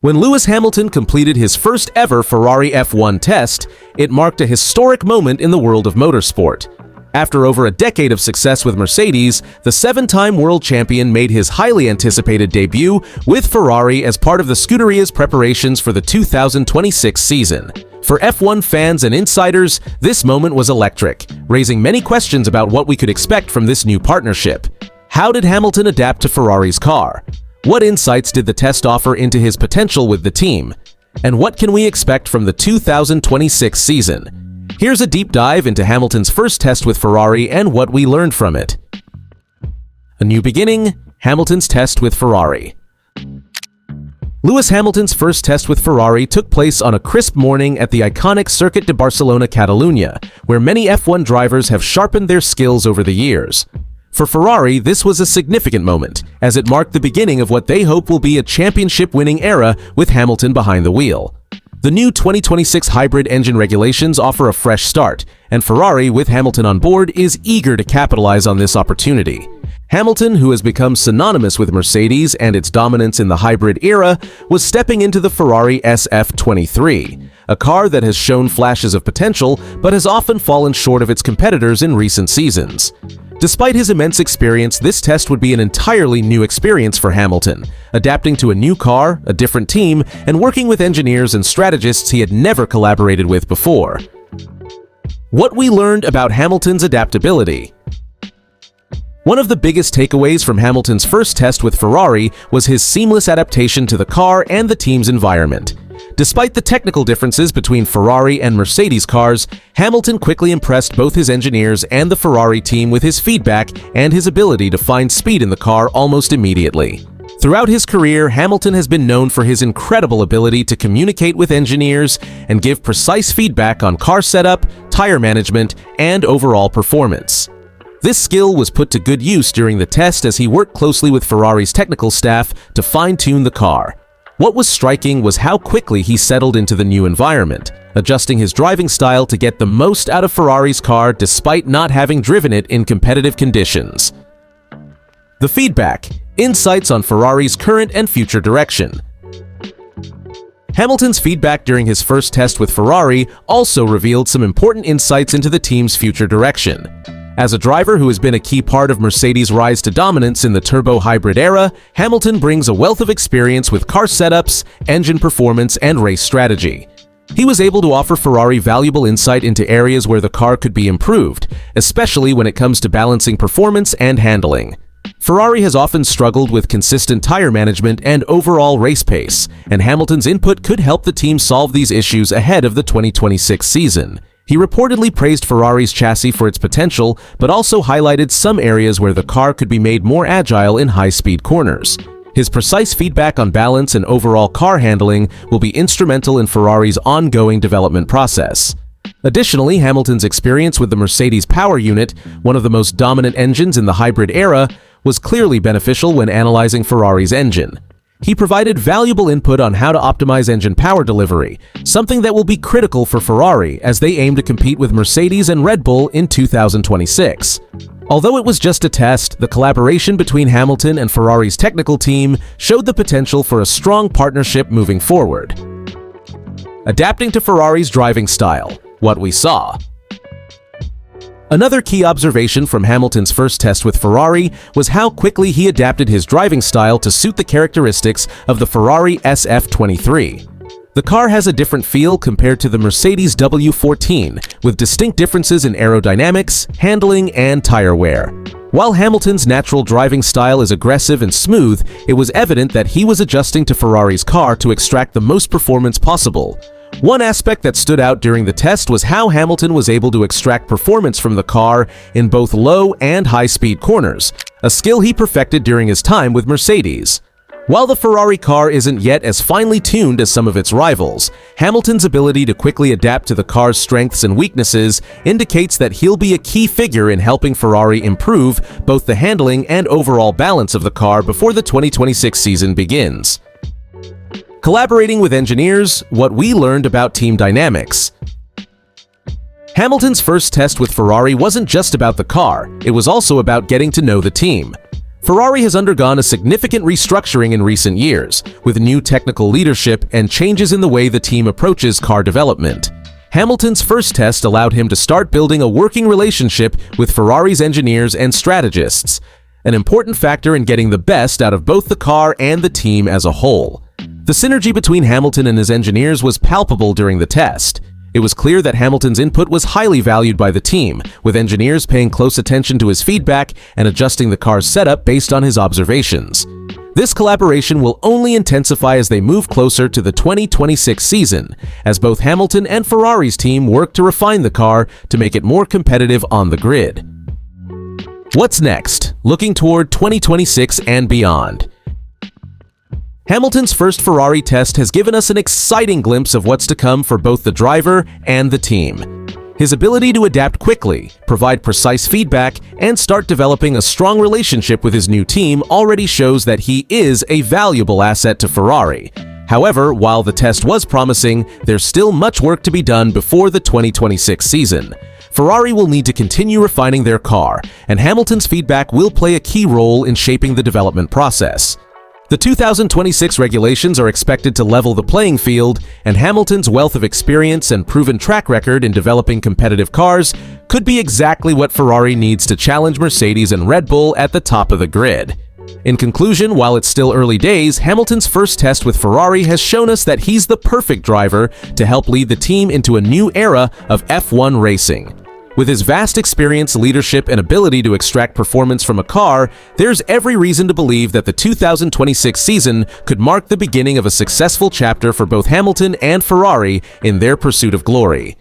When Lewis Hamilton completed his first ever Ferrari F1 test, it marked a historic moment in the world of motorsport. After over a decade of success with Mercedes, the seven-time world champion made his highly anticipated debut with Ferrari as part of the Scuderia's preparations for the 2026 season. For F1 fans and insiders, this moment was electric, raising many questions about what we could expect from this new partnership. How did Hamilton adapt to Ferrari's car? What insights did the test offer into his potential with the team? And what can we expect from the 2026 season? Here's a deep dive into Hamilton's first test with Ferrari and what we learned from it. A new beginning, Hamilton's test with Ferrari. Lewis Hamilton's first test with Ferrari took place on a crisp morning at the iconic Circuit de Barcelona, Catalunya, where many F1 drivers have sharpened their skills over the years. For Ferrari, this was a significant moment, as it marked the beginning of what they hope will be a championship-winning era with Hamilton behind the wheel. The new 2026 hybrid engine regulations offer a fresh start, and Ferrari, with Hamilton on board, is eager to capitalize on this opportunity. Hamilton, who has become synonymous with Mercedes and its dominance in the hybrid era, was stepping into the Ferrari SF23, a car that has shown flashes of potential but has often fallen short of its competitors in recent seasons. Despite his immense experience, this test would be an entirely new experience for Hamilton, adapting to a new car, a different team, and working with engineers and strategists he had never collaborated with before. What we learned about Hamilton's adaptability. One of the biggest takeaways from Hamilton's first test with Ferrari was his seamless adaptation to the car and the team's environment. Despite the technical differences between Ferrari and Mercedes cars, Hamilton quickly impressed both his engineers and the Ferrari team with his feedback and his ability to find speed in the car almost immediately. Throughout his career, Hamilton has been known for his incredible ability to communicate with engineers and give precise feedback on car setup, tire management, and overall performance. This skill was put to good use during the test as he worked closely with Ferrari's technical staff to fine-tune the car. What was striking was how quickly he settled into the new environment, adjusting his driving style to get the most out of Ferrari's car despite not having driven it in competitive conditions. The feedback, insights on Ferrari's current and future direction. Hamilton's feedback during his first test with Ferrari also revealed some important insights into the team's future direction. As a driver who has been a key part of Mercedes' rise to dominance in the turbo hybrid era, Hamilton brings a wealth of experience with car setups, engine performance, and race strategy. He was able to offer Ferrari valuable insight into areas where the car could be improved, especially when it comes to balancing performance and handling. Ferrari has often struggled with consistent tire management and overall race pace, and Hamilton's input could help the team solve these issues ahead of the 2026 season. He reportedly praised Ferrari's chassis for its potential, but also highlighted some areas where the car could be made more agile in high-speed corners. His precise feedback on balance and overall car handling will be instrumental in Ferrari's ongoing development process. Additionally, Hamilton's experience with the Mercedes power unit, one of the most dominant engines in the hybrid era, was clearly beneficial when analyzing Ferrari's engine. He provided valuable input on how to optimize engine power delivery, something that will be critical for Ferrari as they aim to compete with Mercedes and Red Bull in 2026. Although it was just a test, the collaboration between Hamilton and Ferrari's technical team showed the potential for a strong partnership moving forward. Adapting to Ferrari's driving style, what we saw. Another key observation from Hamilton's first test with Ferrari was how quickly he adapted his driving style to suit the characteristics of the Ferrari SF23. The car has a different feel compared to the Mercedes W14, with distinct differences in aerodynamics, handling, and tire wear. While Hamilton's natural driving style is aggressive and smooth, it was evident that he was adjusting to Ferrari's car to extract the most performance possible. One aspect that stood out during the test was how Hamilton was able to extract performance from the car in both low and high-speed corners, a skill he perfected during his time with Mercedes. While the Ferrari car isn't yet as finely tuned as some of its rivals, Hamilton's ability to quickly adapt to the car's strengths and weaknesses indicates that he'll be a key figure in helping Ferrari improve both the handling and overall balance of the car before the 2026 season begins. Collaborating with engineers, what we learned about team dynamics. Hamilton's first test with Ferrari wasn't just about the car, it was also about getting to know the team. Ferrari has undergone a significant restructuring in recent years, with new technical leadership and changes in the way the team approaches car development. Hamilton's first test allowed him to start building a working relationship with Ferrari's engineers and strategists, an important factor in getting the best out of both the car and the team as a whole. The synergy between Hamilton and his engineers was palpable during the test. It was clear that Hamilton's input was highly valued by the team, with engineers paying close attention to his feedback and adjusting the car's setup based on his observations. This collaboration will only intensify as they move closer to the 2026 season, as both Hamilton and Ferrari's team work to refine the car to make it more competitive on the grid. What's next? Looking toward 2026 and beyond. Hamilton's first Ferrari test has given us an exciting glimpse of what's to come for both the driver and the team. His ability to adapt quickly, provide precise feedback, and start developing a strong relationship with his new team already shows that he is a valuable asset to Ferrari. However, while the test was promising, there's still much work to be done before the 2026 season. Ferrari will need to continue refining their car, and Hamilton's feedback will play a key role in shaping the development process. The 2026 regulations are expected to level the playing field, and Hamilton's wealth of experience and proven track record in developing competitive cars could be exactly what Ferrari needs to challenge Mercedes and Red Bull at the top of the grid. In conclusion, while it's still early days, Hamilton's first test with Ferrari has shown us that he's the perfect driver to help lead the team into a new era of F1 racing. With his vast experience, leadership, and ability to extract performance from a car, there's every reason to believe that the 2026 season could mark the beginning of a successful chapter for both Hamilton and Ferrari in their pursuit of glory.